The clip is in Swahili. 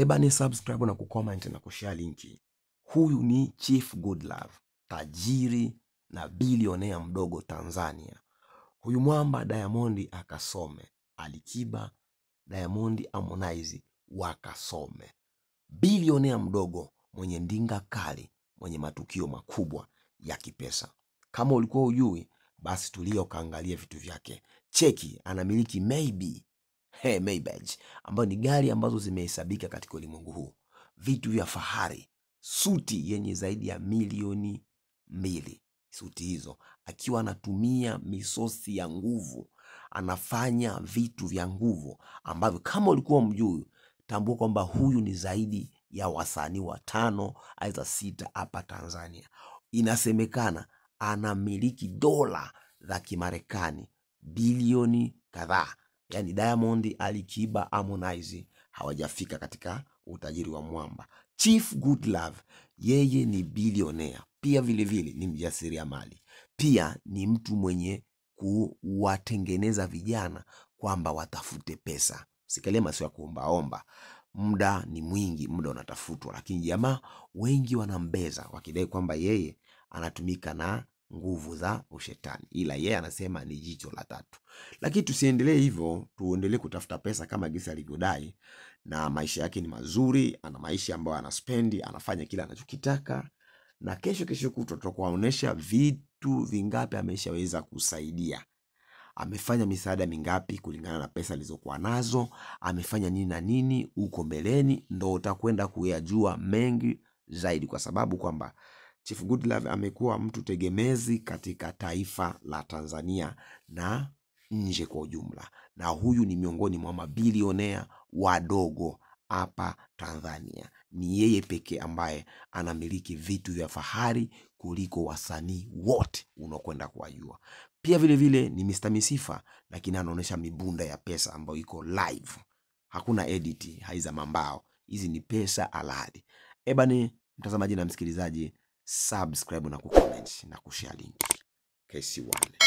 Ni subscribe na kucomment na kushare linki. Huyu ni Chief Godlove, tajiri na bilionea mdogo Tanzania. Huyu mwamba Diamond akasome, Alikiba, Diamond, Harmonize wakasome. Bilionea mdogo mwenye ndinga kali, mwenye matukio makubwa ya kipesa. Kama ulikuwa hujui, basi tulia ukaangalia vitu vyake. Cheki, anamiliki Maybach, ambayo ni gari ambazo zimehesabika katika ulimwengu huu. Vitu vya fahari, suti yenye zaidi ya milioni 2. Suti hizo akiwa anatumia misosi ya nguvu, anafanya vitu vya nguvu ambavyo kama ulikuwa mjui, tambua kwamba huyu ni zaidi ya wasanii 5 aidha 6 hapa Tanzania. Inasemekana anamiliki dola za Kimarekani bilioni kadhaa. Yani Diamond, Alikiba, Harmonize hawajafika katika utajiri wa mwamba. Chief Godlove yeye ni bilionea, pia vile vile ni mjasiriamali, pia ni mtu mwenye kuwatengeneza vijana kwamba watafute pesa. Usikalie masio ya kuombaomba. Muda ni mwingi, muda unatafutwa, lakini jamaa wengi wanambeza wakidai kwamba yeye anatumika na nguvu za ushetani, ila yeye anasema ni jicho la tatu. Lakini tusiendelee hivyo, tuendelee kutafuta pesa kama gisa alivyodai, na maisha yake ni mazuri, ana maisha ambayo anaspendi, anafanya kila anachokitaka, na kesho kutwa tutakuonesha vitu vingapi ameshaweza kusaidia. Amefanya misaada mingapi kulingana na pesa alizokuwa nazo, amefanya nini na nini huko mbeleni, ndo utakwenda kuyajua mengi zaidi, kwa sababu kwamba Chief Godlove amekuwa mtu tegemezi katika taifa la Tanzania na nje kwa ujumla. Na huyu ni miongoni mwa mabilionea wadogo hapa Tanzania. Ni yeye pekee ambaye anamiliki vitu vya fahari kuliko wasanii wote unakwenda kuwajua. Pia vile vile ni Mr. Misifa, lakini anaonesha mibunda ya pesa ambayo iko live. Hakuna edit, haiza mambao. Hizi ni pesa halali. Ni mtazamaji na msikilizaji, subscribe na kucomment na kushare link. KC1.